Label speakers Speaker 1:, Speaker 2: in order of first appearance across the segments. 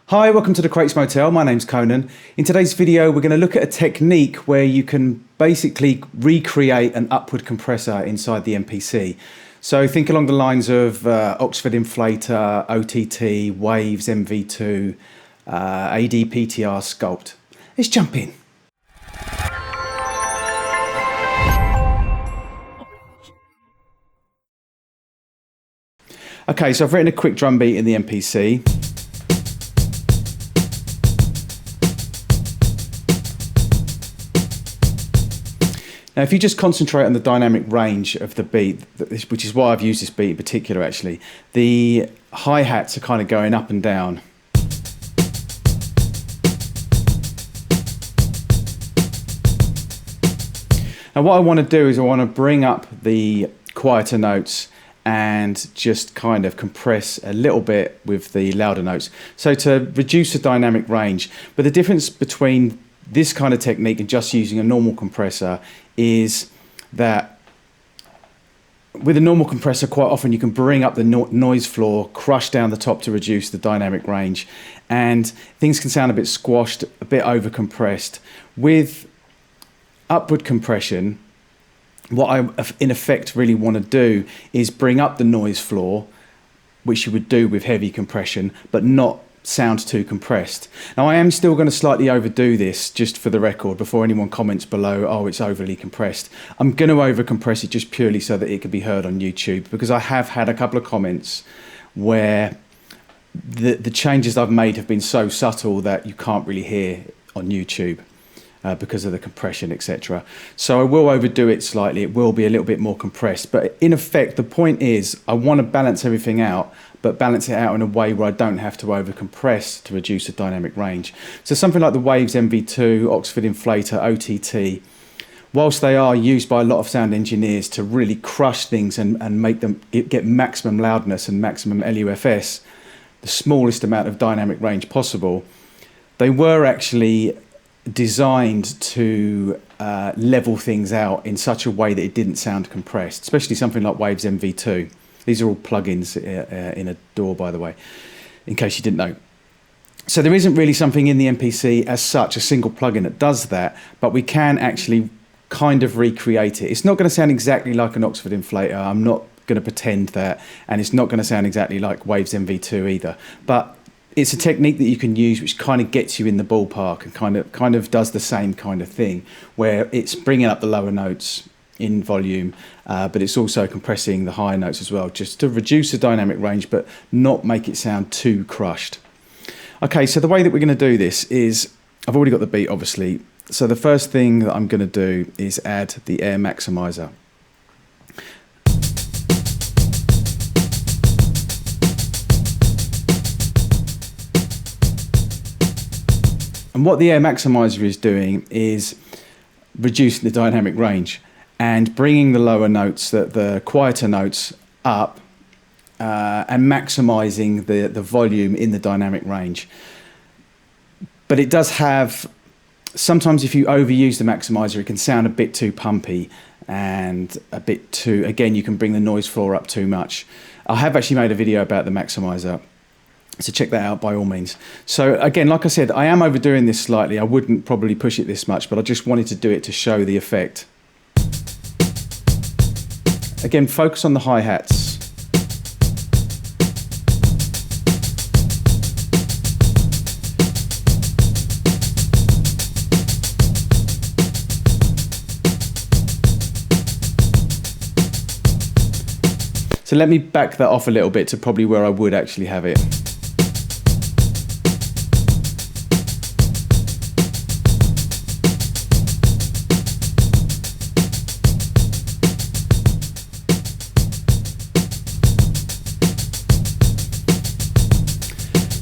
Speaker 1: Hi, welcome to the Crates Motel. My name's Conan. In today's video, we're going to look at a technique where you can basically recreate an upward compressor inside the MPC. So think along the lines of Oxford Inflator, OTT, Waves MV2, ADPTR Sculpt. Let's jump in. Okay, so I've written a quick drum beat in the MPC. Now, if you just concentrate on the dynamic range of the beat, which is why I've used this beat in particular actually, the hi-hats are kind of going up and down. Now what I want to do is I want to bring up the quieter notes and just kind of compress a little bit with the louder notes. So to reduce the dynamic range. But the difference between this kind of technique and just using a normal compressor is that with a normal compressor, quite often you can bring up the noise floor, crush down the top to reduce the dynamic range, and things can sound a bit squashed, a bit over compressed. With upward compression, what I in effect really want to do is bring up the noise floor, which you would do with heavy compression, but not sound too compressed. Now I am still going to slightly overdo this, just for the record, before anyone comments below, oh, it's overly compressed. I'm going to over compress it just purely so that it can be heard on YouTube, because I have had a couple of comments where the changes I've made have been so subtle that you can't really hear on YouTube. Because of the compression, etc. So I will overdo it slightly. It will be a little bit more compressed, but in effect the point is I want to balance everything out, but balance it out in a way where I don't have to over compress to reduce the dynamic range. So something like the Waves MV2, Oxford Inflator, OTT, whilst they are used by a lot of sound engineers to really crush things and make them get maximum loudness and maximum LUFS, the smallest amount of dynamic range possible, they were actually designed to level things out in such a way that it didn't sound compressed, especially something like Waves MV2. These are all plugins in a DAW, by the way, in case you didn't know. So there isn't really something in the MPC as such, a single plugin that does that, but we can actually kind of recreate it. It's not going to sound exactly like an Oxford Inflator. I'm not going to pretend that, and it's not going to sound exactly like Waves MV2 either, but it's a technique that you can use which kind of gets you in the ballpark and kind of does the same kind of thing, where it's bringing up the lower notes in volume, but it's also compressing the higher notes as well, just to reduce the dynamic range but not make it sound too crushed. Okay, so the way that we're going to do this is, I've already got the beat obviously, so the first thing that I'm going to do is add the air maximizer. And what the air maximizer is doing is reducing the dynamic range and bringing the lower notes, the quieter notes, up and maximizing the volume in the dynamic range. But it does have, sometimes if you overuse the maximizer, it can sound a bit too pumpy and a bit too, again, you can bring the noise floor up too much. I have actually made a video about the maximizer, so check that out by all means. So again, like I said, I am overdoing this slightly. I wouldn't probably push it this much, but I just wanted to do it to show the effect. Again, focus on the hi-hats. So let me back that off a little bit to probably where I would actually have it.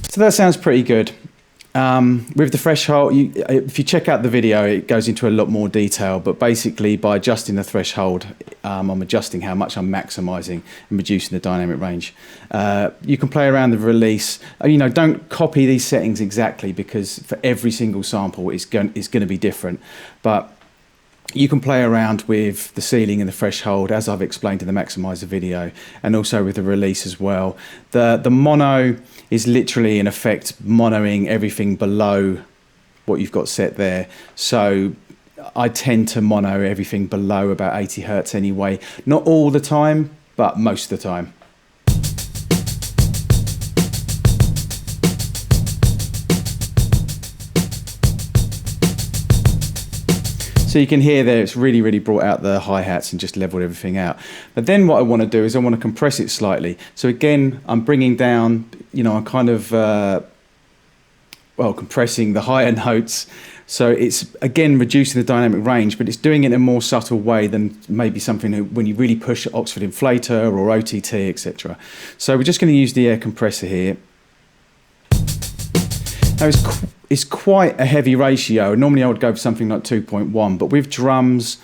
Speaker 1: So that sounds pretty good. With the threshold, if you check out the video, it goes into a lot more detail, but basically by adjusting the threshold, I'm adjusting how much I'm maximizing and reducing the dynamic range. You can play around the release. You know, don't copy these settings exactly, because for every single sample it's going to be different. But You can play around with the ceiling and the threshold, as I've explained in the maximizer video, and also with the release as well. The mono is literally in effect monoing everything below what you've got set there. So I tend to mono everything below about 80 Hertz anyway. Not all the time, but most of the time. So you can hear there it's really brought out the hi-hats and just leveled everything out. But then what I want to do is I want to compress it slightly. So again, I'm bringing down, you know, I'm kind of, well, compressing the higher notes. So it's, again, reducing the dynamic range, but it's doing it in a more subtle way than maybe something when you really push Oxford Inflator or OTT, etc. So we're just going to use the air compressor here. Now it's quite a heavy ratio. Normally I would go for something like 2.1, but with drums,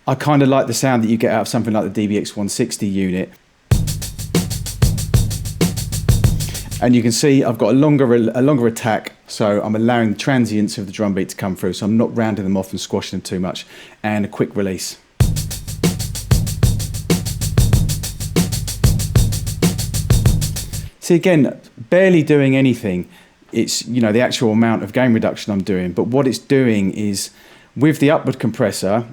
Speaker 1: I kind of like the sound that you get out of something like the DBX160 unit. And you can see I've got a longer attack, so I'm allowing the transients of the drum beat to come through, so I'm not rounding them off and squashing them too much, and a quick release. See, again, barely doing anything. It's, you know, the actual amount of gain reduction I'm doing, but what it's doing is with the upward compressor,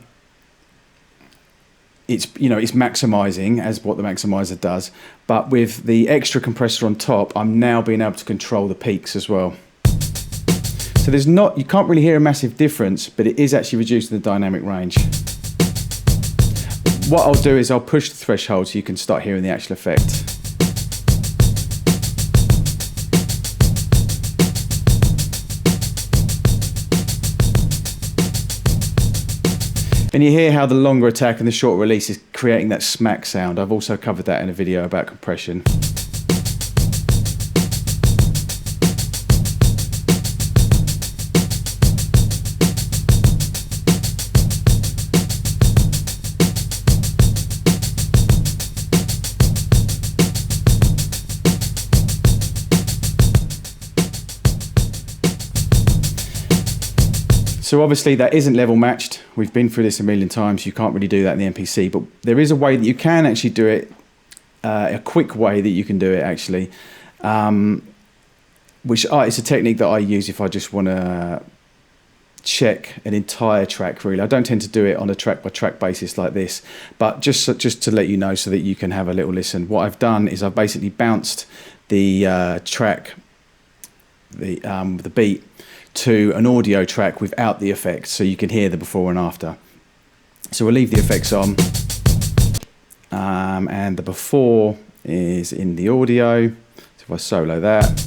Speaker 1: it's, you know, it's maximizing as what the maximizer does, but with the extra compressor on top, I'm now being able to control the peaks as well. So there's not, you can't really hear a massive difference, but it is actually reducing the dynamic range. What I'll do is I'll push the threshold so you can start hearing the actual effect. And you hear how the longer attack and the short release is creating that smack sound. I've also covered that in a video about compression. So obviously that isn't level matched. We've been through this a million times. You can't really do that in the MPC, but there is a way that you can actually do it, a quick way that you can do it actually, which it's a technique that I use if I just want to check an entire track really. I don't tend to do it on a track by track basis like this, but just to let you know so that you can have a little listen. What I've done is I've basically bounced the track, the beat, to an audio track without the effects, so you can hear the before and after. So we'll leave the effects on, and the before is in the audio. So if I solo that,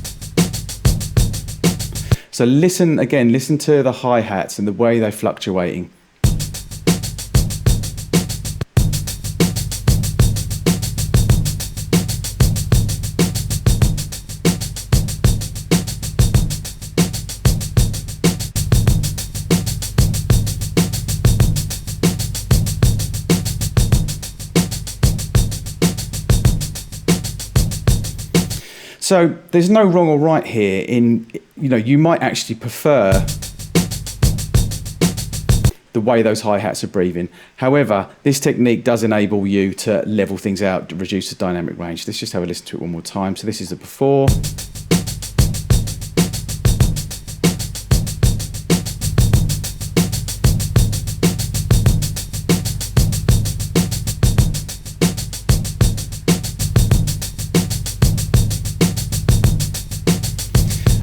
Speaker 1: so listen again, listen to the hi-hats and the way they're fluctuating. So there's no wrong or right here in, you know, you might actually prefer the way those hi-hats are breathing. However, this technique does enable you to level things out, to reduce the dynamic range. Let's just have a listen to it one more time. So this is the before.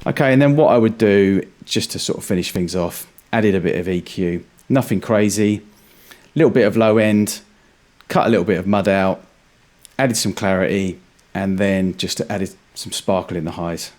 Speaker 1: Okay, and then what I would do, just to sort of finish things off, added a bit of EQ, nothing crazy, a little bit of low end, cut a little bit of mud out, added some clarity, and then just added some sparkle in the highs.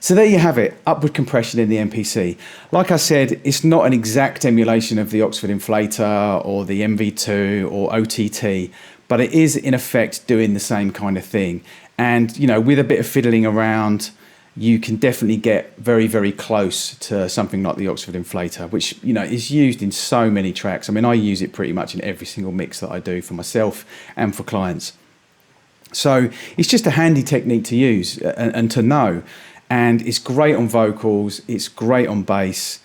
Speaker 1: So there you have it, upward compression in the MPC. Like I said, it's not an exact emulation of the Oxford Inflator or the MV2 or OTT, but it is in effect doing the same kind of thing. And you know, with a bit of fiddling around, you can definitely get very, very close to something like the Oxford Inflator, which, you know, is used in so many tracks. I mean, I use it pretty much in every single mix that I do for myself and for clients. So it's just a handy technique to use and to know. And it's great on vocals, it's great on bass,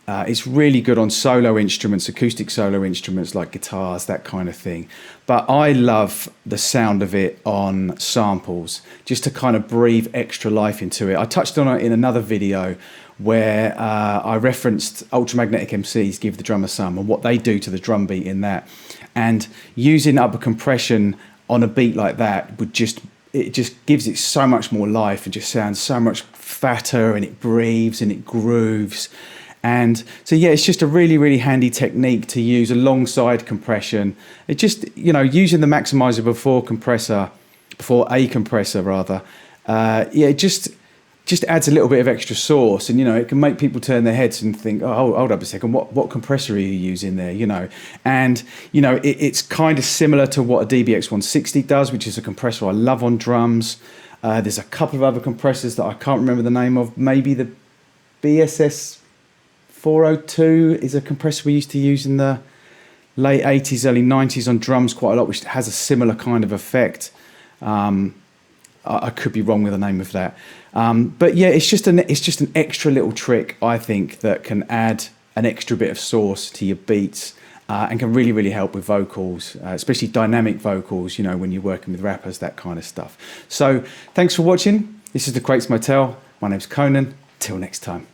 Speaker 1: it's really good on solo instruments, acoustic solo instruments like guitars, that kind of thing. But I love the sound of it on samples, just to kind of breathe extra life into it. I touched on it in another video where I referenced Ultramagnetic MCs Give the Drummer Some and what they do to the drum beat in that. And using upper compression on a beat like that would just gives it so much more life and just sounds so much fatter, and it breathes and it grooves. And so yeah, it's just a really, really handy technique to use alongside compression. It just, you know, using the maximizer before a compressor rather, yeah, it just adds a little bit of extra sauce, and you know, it can make people turn their heads and think, oh, hold up a second, what compressor are you using there, you know? And you know, it's kind of similar to what a DBX160 does, which is a compressor I love on drums. There's a couple of other compressors that I can't remember the name of. Maybe the BSS 402 is a compressor we used to use in the late 80s, early 90s on drums quite a lot, which has a similar kind of effect. I could be wrong with the name of that. But yeah, it's just an extra little trick, I think, that can add an extra bit of sauce to your beats and can really, really help with vocals, especially dynamic vocals, you know, when you're working with rappers, that kind of stuff. So thanks for watching. This is The Crates Motel. My name's Conan. Till next time.